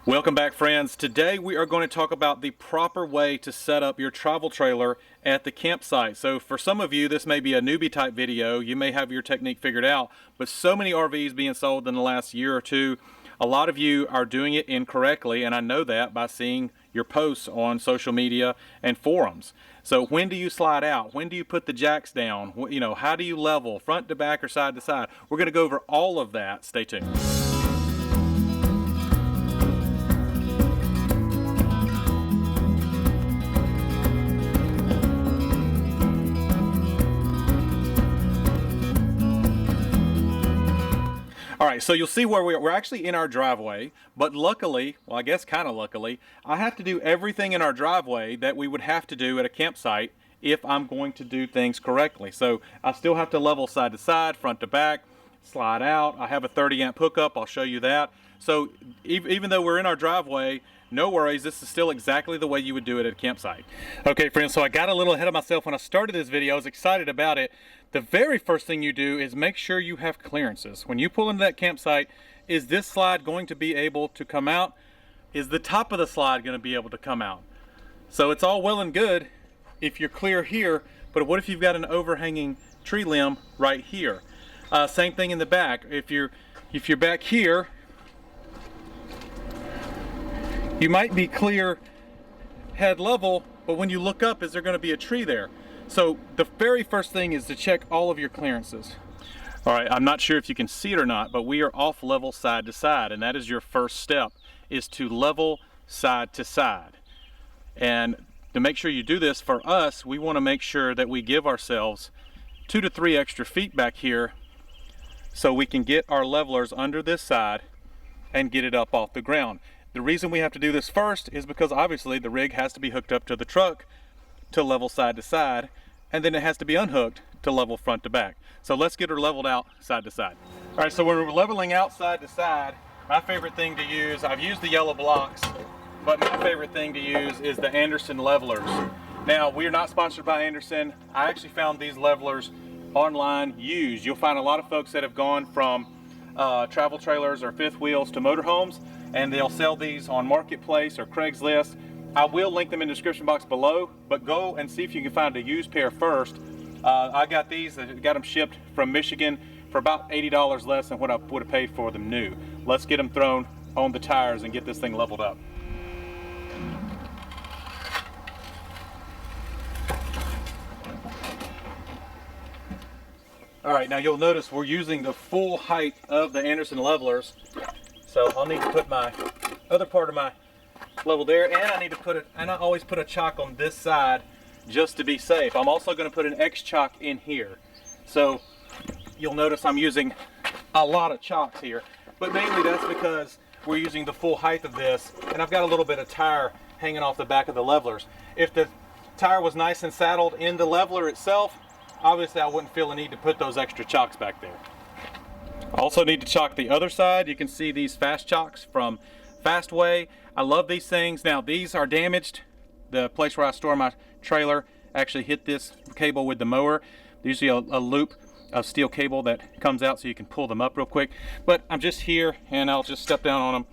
Welcome back, friends. Today we are going to talk about the proper way to set up your travel trailer at the campsite. So for some of you, this may be a newbie type video. You may have your technique figured out, but so many RVs being sold in the last year or two, a lot of you are doing it incorrectly, and I know that by seeing your posts on social media and forums. So when do you slide out? When do you put the jacks down? You know, how do you level front to back or side to side? We're going to go over all of that. Stay tuned. All right, so you'll see where we're actually in our driveway, but luckily, well, I guess kind of luckily, I have to do everything in our driveway that we would have to do at a campsite if I'm going to do things correctly. So I still have to level side to side, front to back, slide out. I have a 30 amp hookup, I'll show you that. So even though we're in our driveway, no worries, this is still exactly the way you would do it at a campsite. Okay, friends, so I got a little ahead of myself when I started this video. I was excited about it. The very first thing you do is make sure you have clearances. When you pull into that campsite, is this slide going to be able to come out? Is the top of the slide going to be able to come out? So it's all well and good if you're clear here, but what if you've got an overhanging tree limb right here? Same thing in the back. If you're back here, you might be clear head level, but when you look up, is there going to be a tree there? So the very first thing is to check all of your clearances. All right, I'm not sure if you can see it or not, but we are off level side to side, and that is your first step, is to level side to side. And to make sure you do this, for us, we want to make sure that we give ourselves 2 to 3 extra feet back here so we can get our levelers under this side and get it up off the ground. The reason we have to do this first is because obviously the rig has to be hooked up to the truck to level side to side, and then it has to be unhooked to level front to back. So let's get her leveled out side to side. All right, so when we're leveling out side to side, my favorite thing to use, I've used the yellow blocks, but my favorite thing to use is the Anderson levelers. Now, we are not sponsored by Anderson. I actually found these levelers online used. You'll find a lot of folks that have gone from travel trailers or fifth wheels to motorhomes, and they'll sell these on Marketplace or Craigslist. I will link them in the description box below, but go and see if you can find a used pair first. I got these, I got them shipped from Michigan for about $80 less than what I would have paid for them new. Let's get them thrown on the tires and get this thing leveled up. All right, now you'll notice we're using the full height of the Anderson levelers. So I'll need to put my other part of my level there, and I need to put it, and I always put a chock on this side just to be safe. I'm also going to put an X chock in here. So you'll notice I'm using a lot of chocks here, but mainly that's because we're using the full height of this, and I've got a little bit of tire hanging off the back of the levelers. If the tire was nice and saddled in the leveler itself, obviously I wouldn't feel the need to put those extra chocks back there. I also need to chock the other side. You can see these fast chocks from Fastway. I love these things. Now these are damaged. The place where I store my trailer actually hit this cable with the mower. There's usually a loop of steel cable that comes out so you can pull them up real quick. But I'm just here and I'll just step down on them,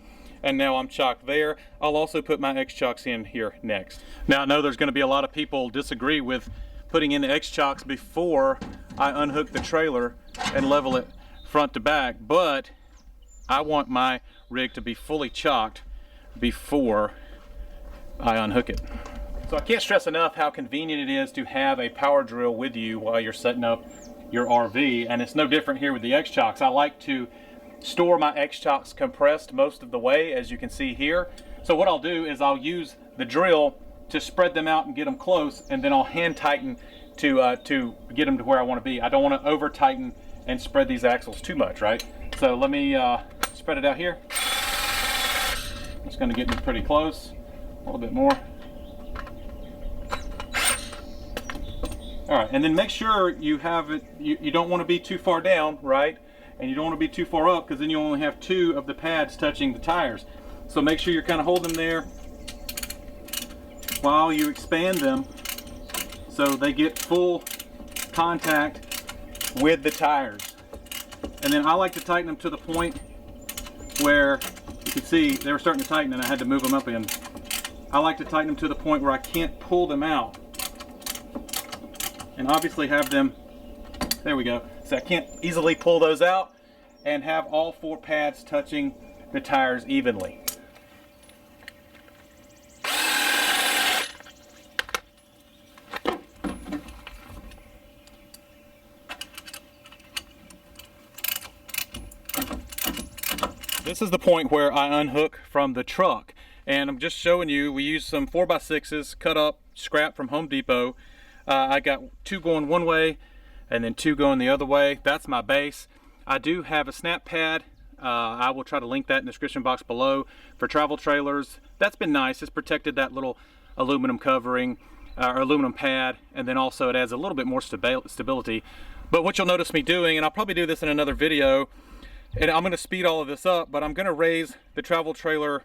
and now I'm chocked there. I'll also put my X chocks in here next. Now I know there's going to be a lot of people disagree with putting in the X chocks before I unhook the trailer and level it front to back, but I want my rig to be fully chocked before I unhook it. So I can't stress enough how convenient it is to have a power drill with you while you're setting up your RV, and it's no different here with the X chocks. I like to store my X chocks compressed most of the way, as you can see here. So what I'll do is I'll use the drill to spread them out and get them close, and then I'll hand tighten to get them to where I want to be. I don't want to over tighten and spread these axles too much, right? So let me spread it out here. It's going to get me pretty close, a little bit more. All right, and then make sure you have it, you don't want to be too far down, right? And you don't want to be too far up, because then you only have 2 of the pads touching the tires. So make sure you're kind of holding them there while you expand them so they get full contact with the tires. And then I like to tighten them to the point where you can see they were starting to tighten and I had to move them up in. I like to tighten them to the point where I can't pull them out. And obviously have them, there we go. So I can't easily pull those out and have all 4 pads touching the tires evenly. This is the point where I unhook from the truck, and I'm just showing you, we use some 4x6s cut up scrap from Home Depot. I got 2 going one way and then 2 going the other way. That's my base. I do have a snap pad. I will try to link that in the description box below for travel trailers. That's been nice. It's protected that little aluminum covering or aluminum pad, and then also it adds a little bit more stability. But what you'll notice me doing, and I'll probably do this in another video, and I'm going to speed all of this up, but I'm going to raise the travel trailer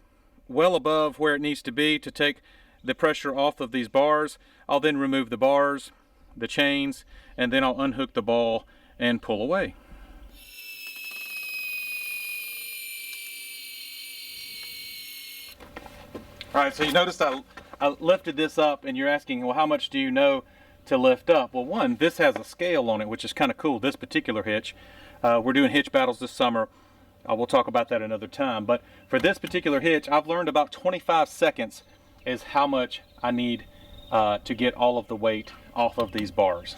well above where it needs to be to take the pressure off of these bars. I'll then remove the bars, the chains, and then I'll unhook the ball and pull away. All right, so you noticed I lifted this up, and you're asking, well, how much do you know to lift up? Well, one, this has a scale on it, which is kind of cool, this particular hitch. We're doing hitch battles this summer. We'll talk about that another time. But for this particular hitch, I've learned about 25 seconds is how much I need to get all of the weight off of these bars.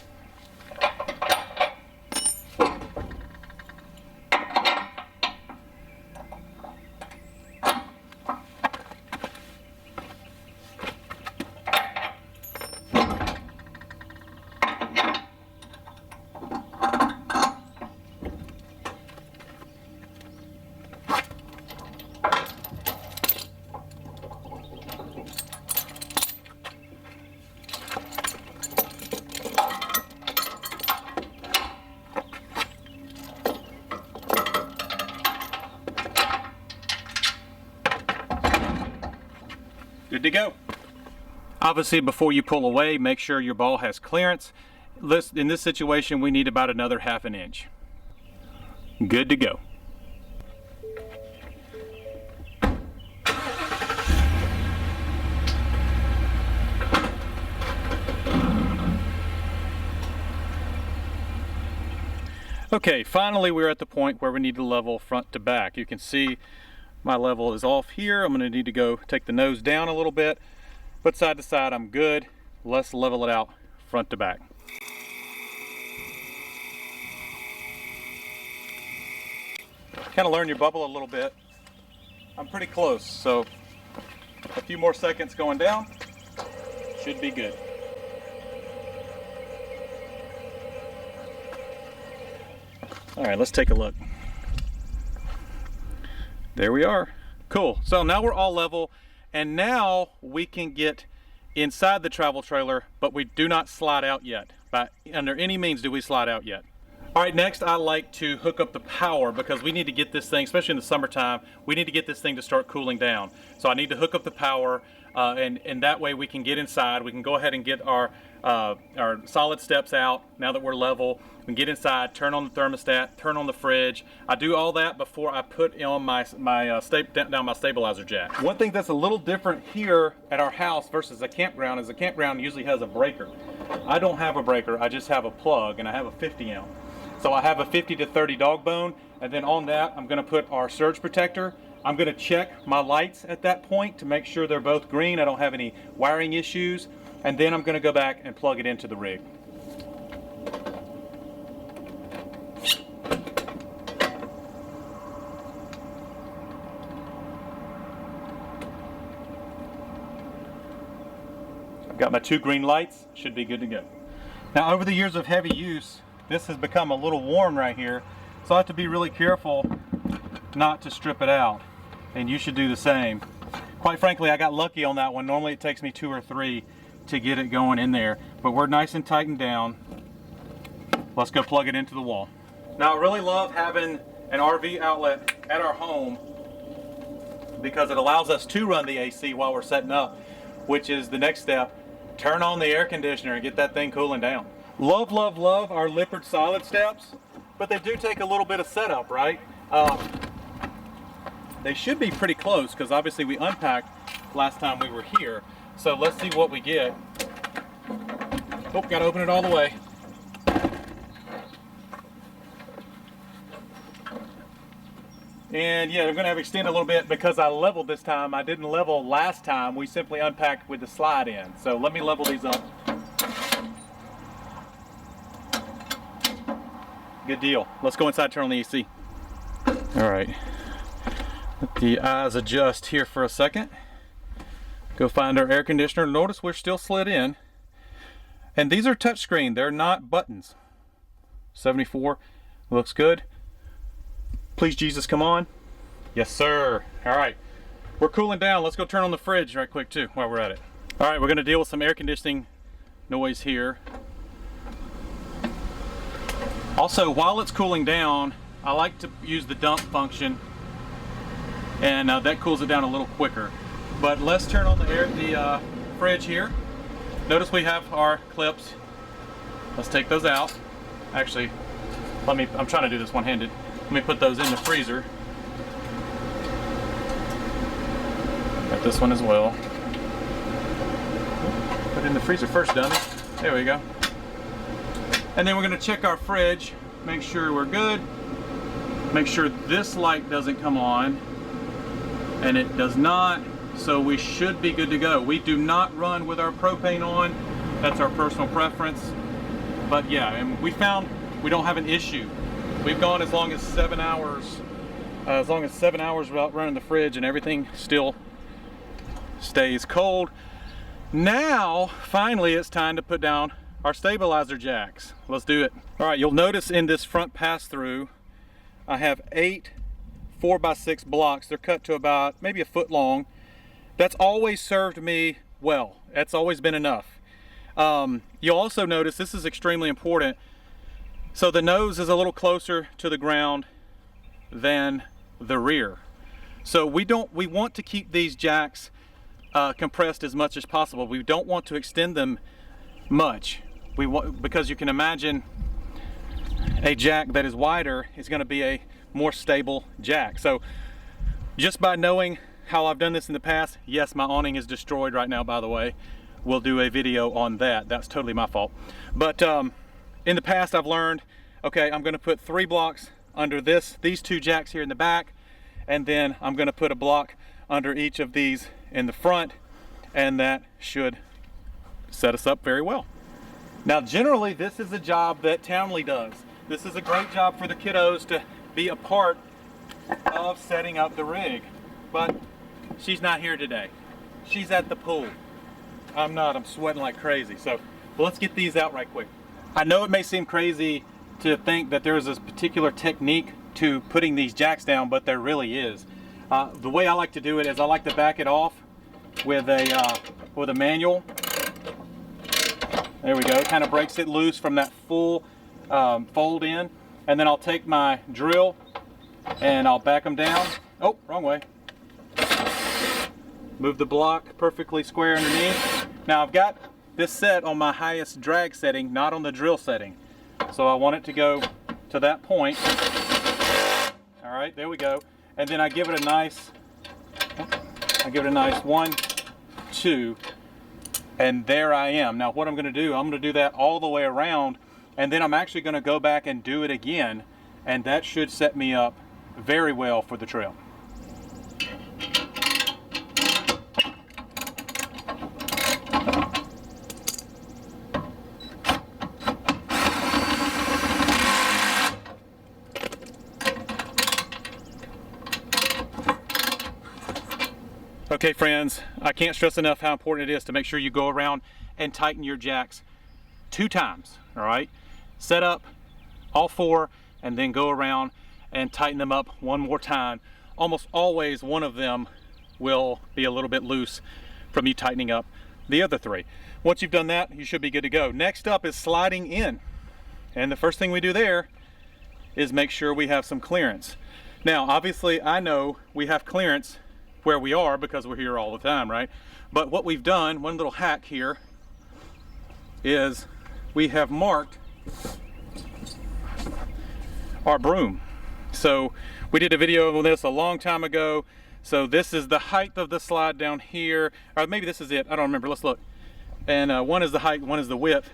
Good to go. Obviously, before you pull away, make sure your ball has clearance. In this situation, we need about another ½ an inch. Good to go. Okay, finally we're at the point where we need to level front to back. You can see my level is off here. I'm going to need to go take the nose down a little bit, but side to side I'm good. Let's level it out front to back. Kind of learn your bubble a little bit. I'm pretty close, so a few more seconds going down should be good. All right, let's take a look. There we are. Cool. So now we're all level, and now we can get inside the travel trailer, but we do not slide out yet. By under any means do we slide out yet. All right, next I like to hook up the power because we need to get this thing, especially in the summertime, we need to get this thing to start cooling down. So I need to hook up the power, and that way we can get inside. We can go ahead and get our solid steps out now that we're level. We can get inside, turn on the thermostat, turn on the fridge. I do all that before I put on my stabilizer jack. One thing that's a little different here at our house versus a campground is a campground usually has a breaker. I don't have a breaker, I just have a plug, and I have a 50 ounce. So I have a 50 to 30 dog bone, and then on that I'm going to put our surge protector. I'm going to check my lights at that point to make sure they're both green, I don't have any wiring issues, and then I'm going to go back and plug it into the rig. I've got my 2 green lights, should be good to go. Now over the years of heavy use, this has become a little worn right here, so I have to be really careful not to strip it out, and you should do the same. Quite frankly, I got lucky on that one. Normally it takes me 2 or 3 to get it going in there, but we're nice and tightened down. Let's go plug it into the wall. Now I really love having an RV outlet at our home because it allows us to run the AC while we're setting up, which is the next step. Turn on the air conditioner and get that thing cooling down. Love, love, love our Lippert solid steps, but they do take a little bit of setup, right? They should be pretty close because obviously we unpacked last time we were here. So let's see what we get. Oh, gotta open it all the way. And yeah, they're gonna have to extend a little bit because I leveled this time. I didn't level last time. We simply unpacked with the slide in. So let me level these up. Good deal. Let's go inside, turn on the AC. All right. Let the eyes adjust here for a second. Go find our air conditioner. Notice we're still slid in. And these are touchscreen. They're not buttons. 74. Looks good. Please, Jesus, come on. Yes, sir. All right. We're cooling down. Let's go turn on the fridge right quick, too, while we're at it. All right, we're going to deal with some air conditioning noise here. Also, while it's cooling down, I like to use the dump function, and that cools it down a little quicker. But let's turn on the fridge here. Notice we have our clips. Let's take those out. Actually, I'm trying to do this one-handed. Let me put those in the freezer. Got this one as well. Put it in the freezer first, dummy. There we go. And then we're going to check our fridge, make sure we're good, make sure this light doesn't come on, and it does not, so we should be good to go. We do not run with our propane on, that's our personal preference, but yeah, and we found we don't have an issue. We've gone as long as 7 hours, without running the fridge, and everything still stays cold. Now, finally, it's time to put down our stabilizer jacks. Let's do it. All right, you'll notice in this front pass-through, I have 8 4x6 blocks. They're cut to about maybe a foot long. That's always served me well. That's always been enough. You'll also notice, this is extremely important, so the nose is a little closer to the ground than the rear. So we want to keep these jacks compressed as much as possible. We don't want to extend them much. Because you can imagine a jack that is wider is going to be a more stable jack. So just by knowing how I've done this in the past, yes, my awning is destroyed right now, by the way. We'll do a video on that. That's totally my fault. But in the past, I've learned, okay, I'm going to put 3 blocks under these 2 jacks here in the back, and then I'm going to put a block under each of these in the front, and that should set us up very well. Now, generally, this is a job that Townley does. This is a great job for the kiddos to be a part of setting up the rig. But she's not here today. She's at the pool. I'm not. I'm sweating like crazy. So let's get these out right quick. I know it may seem crazy to think that there is this particular technique to putting these jacks down, but there really is. The way I like to do it is I like to back it off with a manual. There we go. Kind of breaks it loose from that full fold in, and then I'll take my drill and I'll back them down. Oh, wrong way. Move the block perfectly square underneath. Now I've got this set on my highest drag setting, not on the drill setting. So I want it to go to that point. All right, there we go. And then I give it a nice 1, 2, and there I am. Now what I'm going to do, I'm going to do that all the way around, and then I'm actually going to go back and do it again, and that should set me up very well for the trail. Okay friends, I can't stress enough how important it is to make sure you go around and tighten your jacks 2 times, all right? Set up all 4 and then go around and tighten them up 1 more time. Almost always one of them will be a little bit loose from you tightening up the other 3. Once you've done that, you should be good to go. Next up is sliding in. And the first thing we do there is make sure we have some clearance. Now, obviously, I know we have clearance where we are because we're here all the time, right? But what we've done, one little hack here, is we have marked our broom. So we did a video on this a long time ago. So this is the height of the slide down here, or maybe this is it, I don't remember, let's look. And one is the height, one is the width,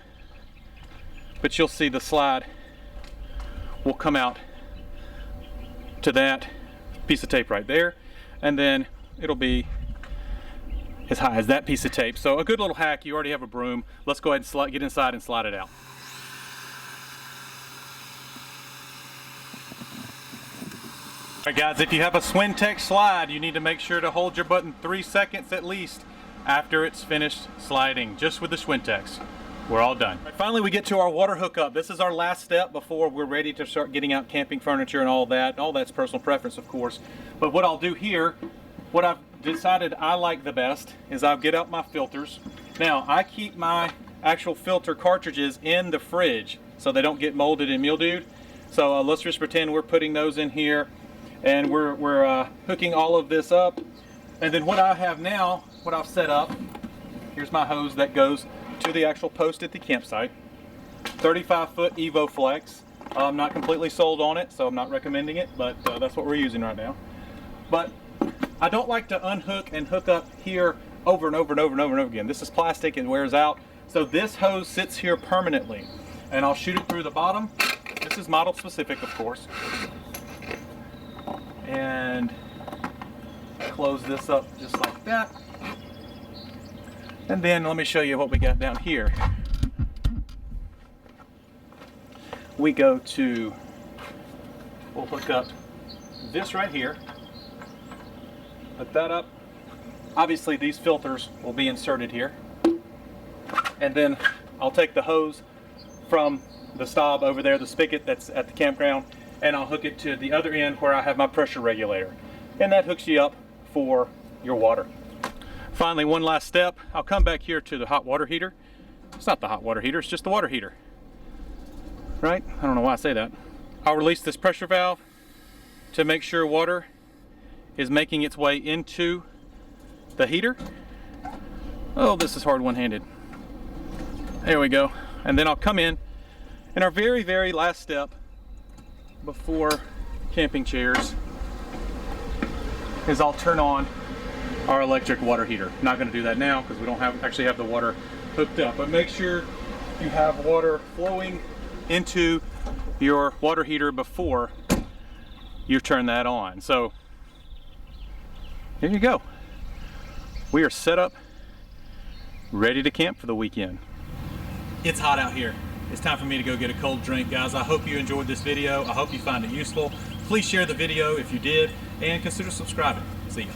but you'll see the slide will come out to that piece of tape right there, and then it'll be as high as that piece of tape. So a good little hack. You already have a broom. Let's go ahead and get inside and slide it out. Alright guys, if you have a Swintex slide, you need to make sure to hold your button 3 seconds at least after it's finished sliding, just with the Swintex. We're all done. Right, finally we get to our water hookup. This is our last step before we're ready to start getting out camping furniture and all that. All that's personal preference, of course. But what I'll do here, what I've decided I like the best, is I'll get out my filters. Now, I keep my actual filter cartridges in the fridge so they don't get molded and mildewed. So let's just pretend we're putting those in here, and we're hooking all of this up. And then what I have now, what I've set up, here's my hose that goes to the actual post at the campsite. 35-foot Evo Flex. I'm not completely sold on it, so I'm not recommending it, but that's what we're using right now. But I don't like to unhook and hook up here over and over and over and over and over again. This is plastic, it wears out. So this hose sits here permanently, and I'll shoot it through the bottom. This is model specific, of course. And close this up just like that. And then let me show you what we got down here. We go to, we'll hook up this right here. Put that up. Obviously these filters will be inserted here. And then I'll take the hose from the stop over there, the spigot that's at the campground, and I'll hook it to the other end where I have my pressure regulator. And that hooks you up for your water. Finally, one last step. I'll come back here to the hot water heater. It's not the hot water heater, it's just the water heater. Right? I don't know why I say that. I'll release this pressure valve to make sure water is making its way into the heater. Oh, this is hard one-handed. There we go. And then I'll come in, and our very, very last step before camping chairs is I'll turn on our electric water heater. Not going to do that now because we don't actually have the water hooked up, but make sure you have water flowing into your water heater before you turn that on. So here you go. We are set up, ready to camp for the weekend. It's hot out here. It's time for me to go get a cold drink, guys. I hope you enjoyed this video. I hope you find it useful. Please share the video if you did, and consider subscribing. See ya.